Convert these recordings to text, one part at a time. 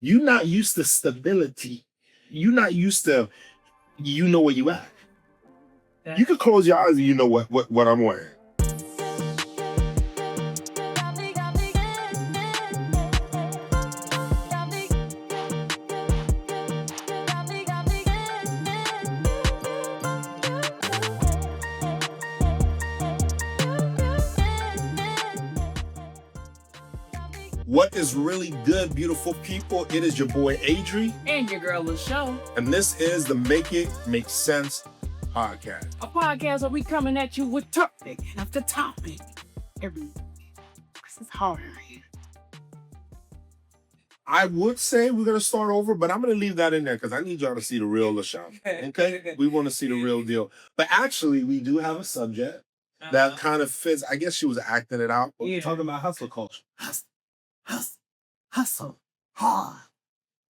You're not used to stability. You're not used to you know where you at. You could close your eyes and you know what I'm wearing. What is really good, beautiful people? It is your boy Adri. And your girl LaShow. And this is the Make It Make Sense podcast. A podcast where we coming at you with topic after topic every week. This is hard here. I would say we're gonna start over, but I'm gonna leave that in there because I need y'all to see the real LaShawn. Okay? We want to see the real deal. But actually, we do have a subject that kind of fits. I guess she was acting it out. We're talking about hustle culture. Hustle hard.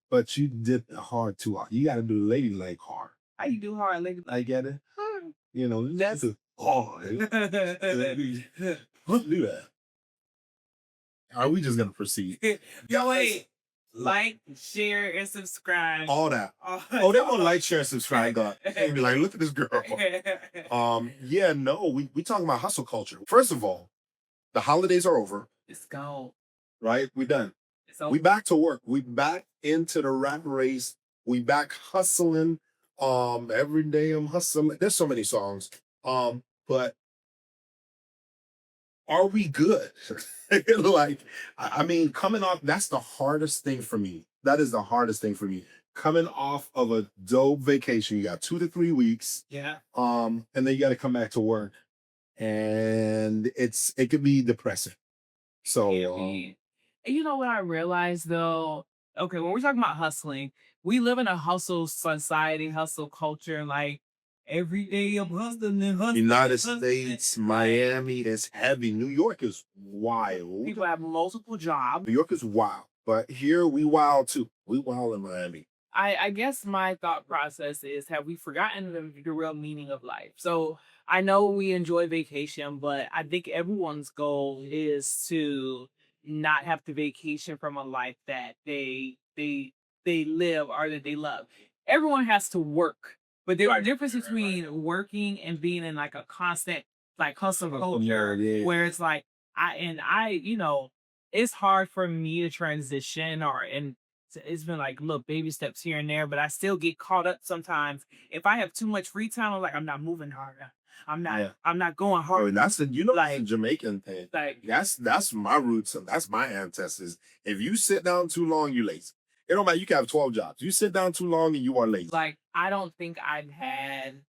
But you did the hard too hard. You got to do the lady like hard. How you do hard, lady? I get it. You know, that's hard. Let's do that. Are we just gonna proceed? Yo, wait. Like, share, and subscribe. All that. Oh, they want to like, share, subscribe. God. They be like, look at this girl. Yeah, no, we talking about hustle culture. First of all, the holidays are over. It's gone. Right? We done. It's over. We back to work. We back into the rat race. We back hustling. Every day I'm hustling. There's so many songs. But are we good? Like, I mean, coming off, that's the hardest thing for me. That is the hardest thing for me. Coming off of a dope vacation, you got 2 to 3 weeks. Yeah. And then you got to come back to work. And it could be depressing. So, you know what I realized though? Okay, when we're talking about hustling, we live in a hustle society, hustle culture. Like every day I'm hustling and hustling. United States, Miami is heavy. New York is wild. People have multiple jobs. New York is wild. But here we wild too. We wild in Miami. I guess my thought process is, have we forgotten the real meaning of life? So I know we enjoy vacation, but I think everyone's goal is to not have to vacation from a life that they live or that they love. Everyone has to work, but there's a difference between working and being in like a constant like hustle culture where it's like you know, it's hard for me to transition it's been like little baby steps here and there, but I still get caught up sometimes. If I have too much free time, I'm like, I'm not moving harder. I'm not going hard. Oh, and that's like, the Jamaican thing. Like that's my roots and that's my ancestors. If you sit down too long, you lazy. It don't matter. You can have 12 jobs. You sit down too long and you are lazy. Like I don't think I've had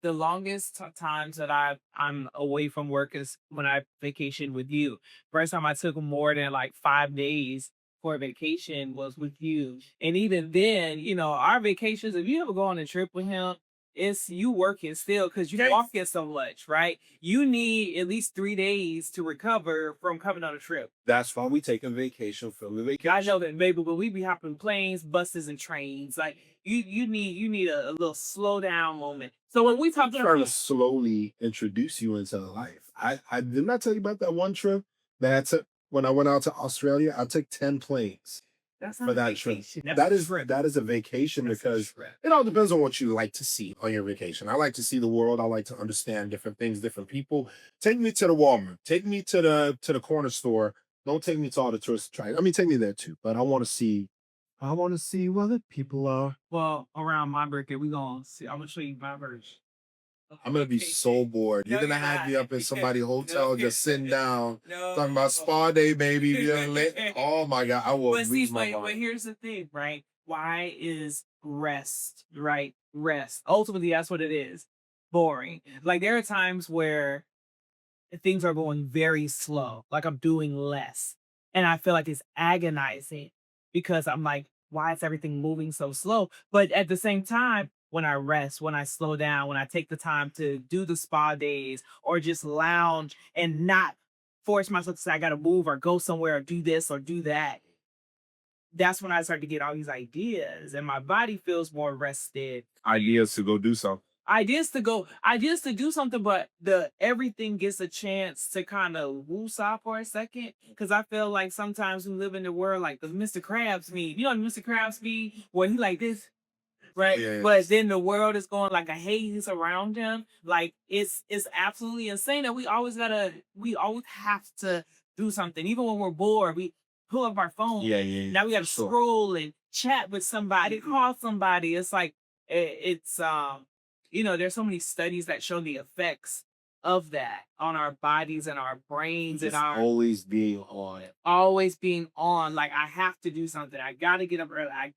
the longest times that I'm away from work is when I vacation with you. First time I took more than like 5 days for a vacation was with you. And even then, you know, our vacations, if you ever go on a trip with him, it's you working still because you're walking so much, right? You need at least 3 days to recover from coming on a trip. That's why we take a vacation from the vacation. I know that, baby, but we be hopping planes, buses, and trains. Like you need a little slow down moment. So when we talk trying to slowly introduce you into life, I did not tell you about that one trip that I took when I went out to Australia. I took 10 planes. That's not for that trip. That is a vacation because it all depends on what you like to see on your vacation. I like to see the world. I like to understand different things, different people. Take me to the Walmart. Take me to the corner store. Don't take me to all the tourist attractions. I mean, take me there too. But I want to see where the people are. Well, around my birthday, I'm gonna show you my version. I'm gonna be so bored. You're gonna have me up in somebody's hotel, just sitting down, talking about spa day, baby. Oh my God, I will lose my mind. But here's the thing, right? Why is rest, right? Rest. Ultimately, that's what it is. Boring. Like there are times where things are going very slow, like I'm doing less, and I feel like it's agonizing because I'm like, why is everything moving so slow? But at the same time, when I rest, when I slow down, when I take the time to do the spa days or just lounge and not force myself to say I gotta move or go somewhere or do this or do that, that's when I start to get all these ideas and my body feels more rested. Ideas to go do something. ideas to do something, but the everything gets a chance to kind of woosah for a second. Cause I feel like sometimes we live in the world like the Mr. Krabs meme. You know the Mr. Krabs meme where he like this, right? Yeah, But then the world is going like a haze around him. Like it's absolutely insane that we always have to do something. Even when we're bored, we pull up our phone. yeah, Now we for gotta sure. scroll and chat with somebody, call somebody. It's like it's there's so many studies that show the effects of that on our bodies and our brains and Just our always being on. always being on. Like I have to do something. I gotta get up early. I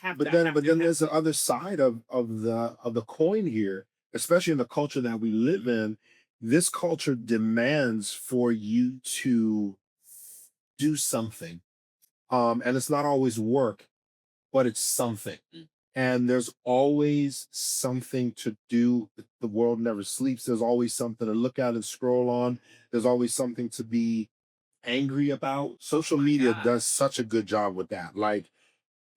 have But to, I then, have but to, I then have there's the other side of the coin here, especially in the culture that we live in. This culture demands for you to do something, and it's not always work, but it's something. to. And there's always something to do. The world never sleeps. There's always something to look at and scroll on. There's always something to be angry about. Social media God. does such a good job with that. Like,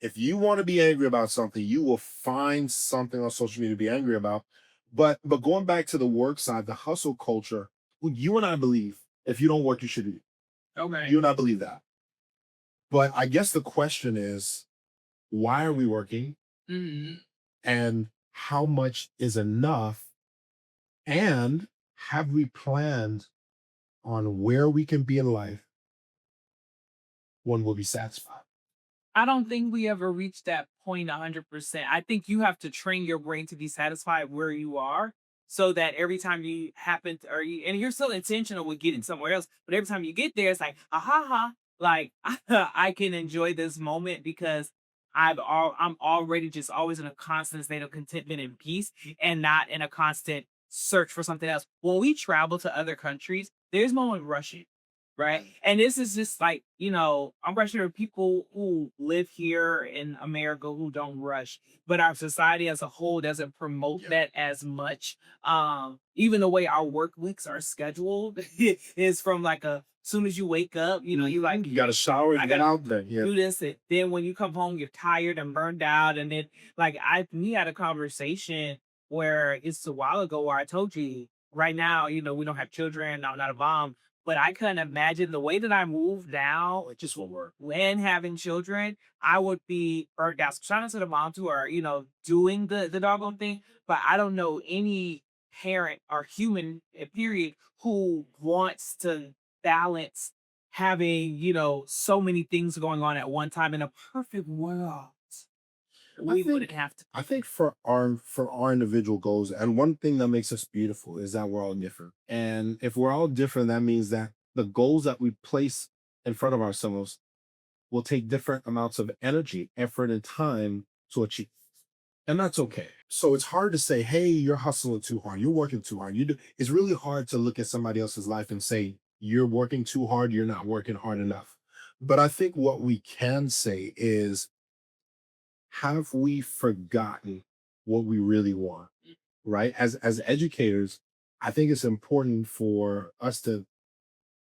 if you want to be angry about something, you will find something on social media to be angry about. But going back to the work side, the hustle culture, well, you and I believe if you don't work, you should eat. Okay. You and I believe that. But I guess the question is, why are we working? hmm And how much is enough? And have we planned on where we can be in life when we'll be satisfied? I don't think we ever reach that point 100%. I think you have to train your brain to be satisfied where you are so that every time you happen to, and you're still intentional with getting somewhere else, but every time you get there, it's like, ah ha ha, like I can enjoy this moment because I'm already just always in a constant state of contentment and peace and not in a constant search for something else. When we travel to other countries, there's moments rushing, right? And this is just like, I'm pretty sure people who live here in America who don't rush, but our society as a whole doesn't promote Yeah. that as much. Even the way our work weeks are scheduled is from like a soon as you wake up, you like You got to shower I and get gotta out there. Yeah. do this. And then when you come home, you're tired and burned out. And then like we had a conversation where it's a while ago where I told you right now, we don't have children, I'm not a mom, but I couldn't imagine the way that I move now, it just will work. When having children, I would be burnt out. So shout out to the moms who are, doing the doggone thing. But I don't know any parent or human, period, who wants to balance having, so many things going on at one time in a perfect world. We wouldn't have to. I think for our individual goals, and one thing that makes us beautiful is that we're all different. And if we're all different, that means that the goals that we place in front of ourselves will take different amounts of energy, effort, and time to achieve. And that's okay. So it's hard to say, hey, you're hustling too hard, you're working too hard. It's really hard to look at somebody else's life and say, you're working too hard, you're not working hard enough. But I think what we can say is, have we forgotten what we really want? Right? As educators, I think it's important for us to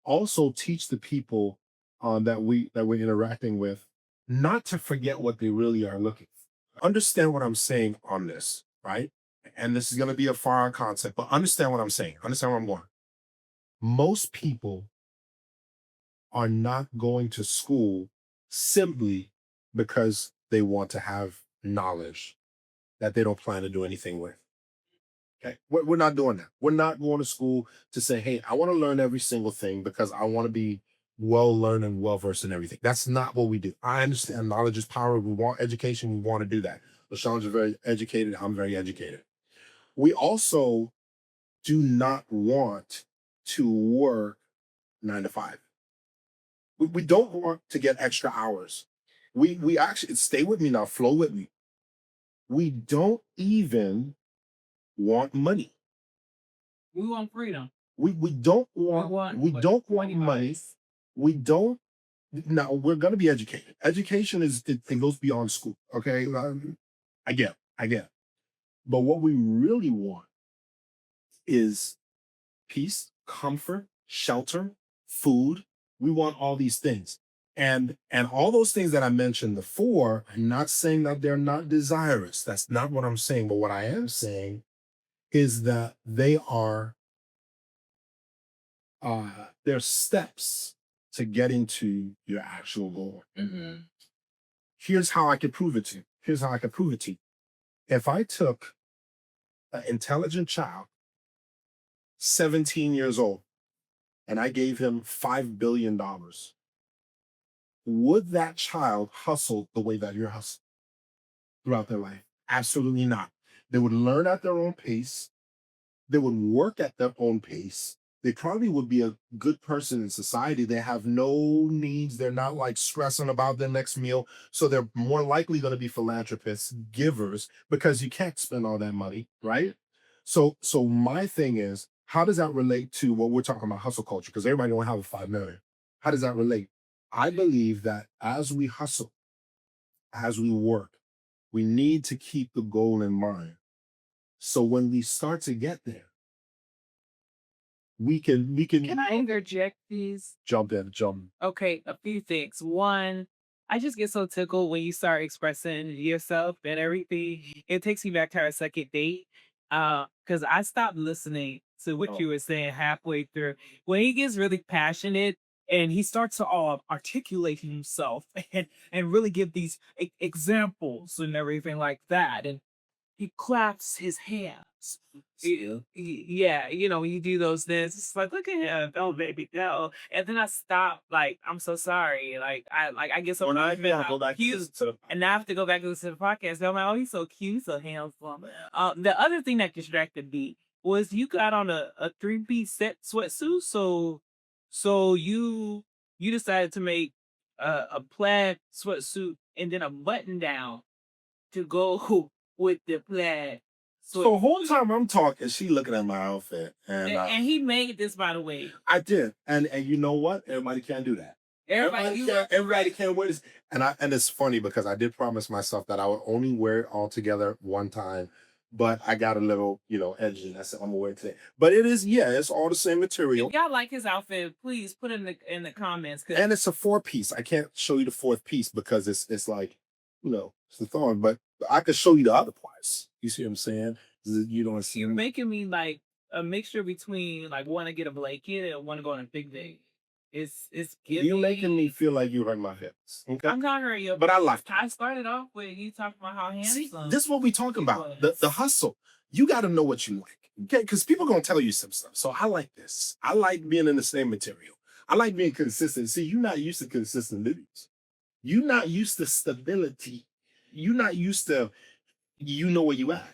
also teach the people that we're interacting with not to forget what they really are looking for. Understand what I'm saying on this, right? And this is going to be a foreign concept, but understand what I'm saying. Understand where I'm going. Most people are not going to school simply because they want to have knowledge that they don't plan to do anything with. Okay. We're not doing that. We're not going to school to say, hey, I want to learn every single thing because I want to be well learned and well versed in everything. That's not what we do. I understand knowledge is power. We want education. We want to do that. LaShawn is very educated. I'm very educated. We also do not want to work 9 to 5. We don't want to get extra hours. We actually, stay with me now, flow with me. We don't even want money. We want freedom. We don't We want want we what, don't want 20 money. bucks? We don't. Now we're going to be educated. Education it goes beyond school. Okay, I get. But what we really want is peace, comfort, shelter, food. We want all these things. And all those things that I mentioned before, I'm not saying that they're not desirous. That's not what I'm saying. But what I am saying is that they are they're steps to getting to your actual goal. Mhm. Here's how I could prove it to you. Here's how I could prove it to you. If I took an intelligent child, 17 years old, and I gave him $5 billion, would that child hustle the way that you're hustling throughout their life? Absolutely not. They would learn at their own pace. They would work at their own pace. They probably would be a good person in society. They have no needs. They're not like stressing about their next meal. So they're more likely going to be philanthropists, givers, because you can't spend all that money, right? So my thing is, how does that relate to what we're talking about, hustle culture? Because everybody don't have a 5 million. How does that relate? I believe that as we hustle, as we work, we need to keep the goal in mind. So when we start to get there, we can Can I interject, please? jump. Okay, a few things. One, I just get so tickled when you start expressing yourself and everything. It takes me back to our second date. Because I stopped listening to what you Oh, were saying halfway through. When he gets really passionate and he starts to articulate himself and really give these examples and everything like that. And he claps his hands. Yeah, you do those things. It's like, look at him, oh baby, no. And then I stop, like, I'm so sorry. I get so cute. And now I have to go back and listen to the podcast. And I'm like, oh, he's so cute, so handsome. The other thing that distracted me was you got on a three-piece set sweatsuit. So you decided to make a plaid sweatsuit and then a button down to go with the plaid so sweat. the whole time I'm talking, she looking at my outfit, and And he made this, by the way. I did, and you know what? Everybody can't do that. Everybody, Everybody can't wear this, and it's funny because I did promise myself that I would only wear it all together one time, but I got a little, edgy, and I said I'm gonna wear it today. But it is, yeah, it's all the same material. if y'all like his outfit, please put it in the comments. And it's a 4 piece. I can't show you the fourth piece because it's like, it's the thorn. But I could show you the other parts. You see what I'm saying? You don't see You're making me like a mixture between like want to get a blanket and want to go on a picnic. It's giving. You're making me feel like you hurt my hips. Okay. I'm not hurting you, But I like it. I started off with you talking about how See, handsome. this is what we talking he about. The was. hustle. You got to know what you like. Okay, because people gonna tell you some stuff. So I like this. I like being in the same material. I like being consistent. See, you're not used to consistent livings. You're not used to stability. You're not used to where you at.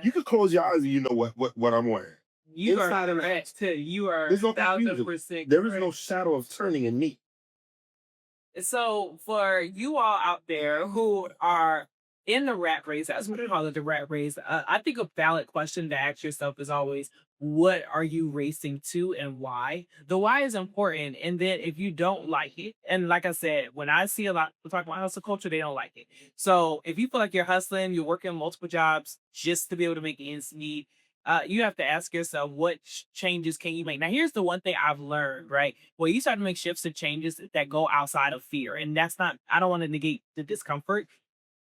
You could close your eyes and you know what I'm wearing. You Inside are and out. correct. You are There's no confusion. 1000% There is correct. no shadow of turning in me. So for you all out there who are in the rat race, as we call it, the rat race, I think a valid question to ask yourself is always, what are you racing to and why? The why is important. And then if you don't like it, and like I said, when I see a lot of people talk about hustle culture, they don't like it. So if you feel like you're hustling, you're working multiple jobs just to be able to make ends meet, you have to ask yourself what changes can you make. Now, here's the one thing I've learned, right? Well, you start to make shifts and changes that go outside of fear, and that's not. I don't want to negate the discomfort.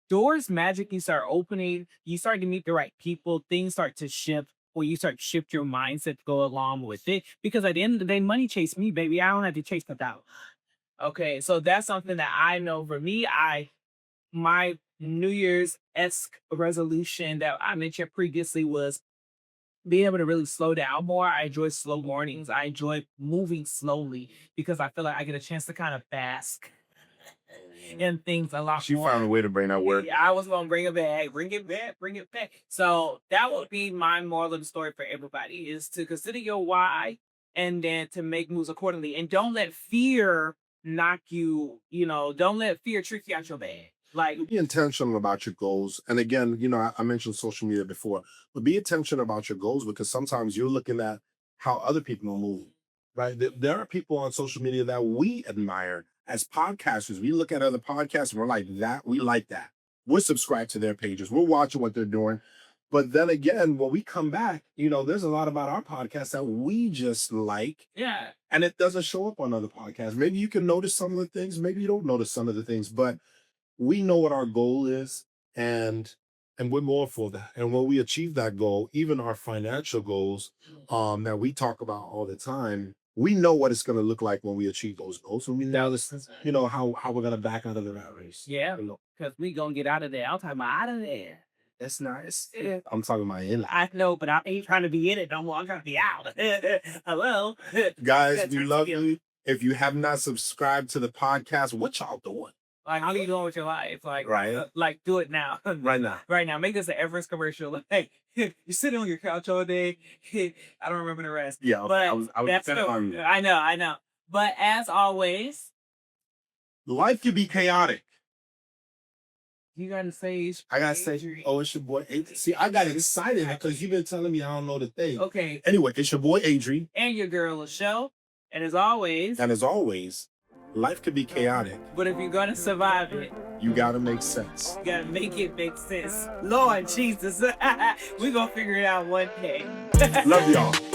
Doors magically start opening. You start to meet the right people. Things start to shift, or you start to shift your mindset to go along with it. Because at the end of the day, money chase me, baby. I don't have to chase the dollar. Okay, so that's something that I know for me. My New Year's esque resolution that I mentioned previously was being able to really slow down more. I enjoy slow mornings. I enjoy moving slowly because I feel like I get a chance to kind of bask in things a lot She more. found a way to bring that word. Yeah, I was gonna bring it back, bring it back, bring it back. So that would be my moral of the story for everybody: is to consider your why and then to make moves accordingly. And don't let fear knock you. Don't let fear trick you out your bag. Like, Be intentional about your goals. And again, I mentioned social media before, but be intentional about your goals because sometimes you're looking at how other people are moving, right? There are people on social media that we admire as podcasters. We look at other podcasts and we're like, that, we like that. We're subscribed to their pages. We're watching what they're doing. But then again, when we come back, there's a lot about our podcast that we just like, yeah, and it doesn't show up on other podcasts. Maybe you can notice some of the things, maybe you don't notice some of the things, but we know what our goal is, and And we're more for that. And when we achieve that goal, even our financial goals that we talk about all the time, we know what it's going to look like when we achieve those goals. And we know this, you know, how we're going to back out of the rat race. Yeah, You know, because we gonna get out of there. I'm talking about out of there. that's nice. Yeah. I'm talking about in life. I know, but I ain't trying to be in it no more. I'm trying to be out. Hello. Guys, That's we right. love you. If you have not subscribed to the podcast, what y'all doing Like, how are you doing with your life? Like, Right. like, do it now. right now? Right now. Make this an Everest commercial. Like, hey, you're sitting on your couch all day. I don't remember the rest. Yeah, But I was that's set the, on- I know. But as always, Life can be chaotic. you gotta say I gotta say, oh, it's your boy. See, I got excited because you've been telling me I don't know the thing. okay. Anyway, it's your boy Adri, And your girl Lachelle. And as always, and as always, life can be chaotic. but if you're gonna survive it, You gotta make sense. you gotta make it make sense. Lord Jesus. We're gonna figure it out one day. Love y'all.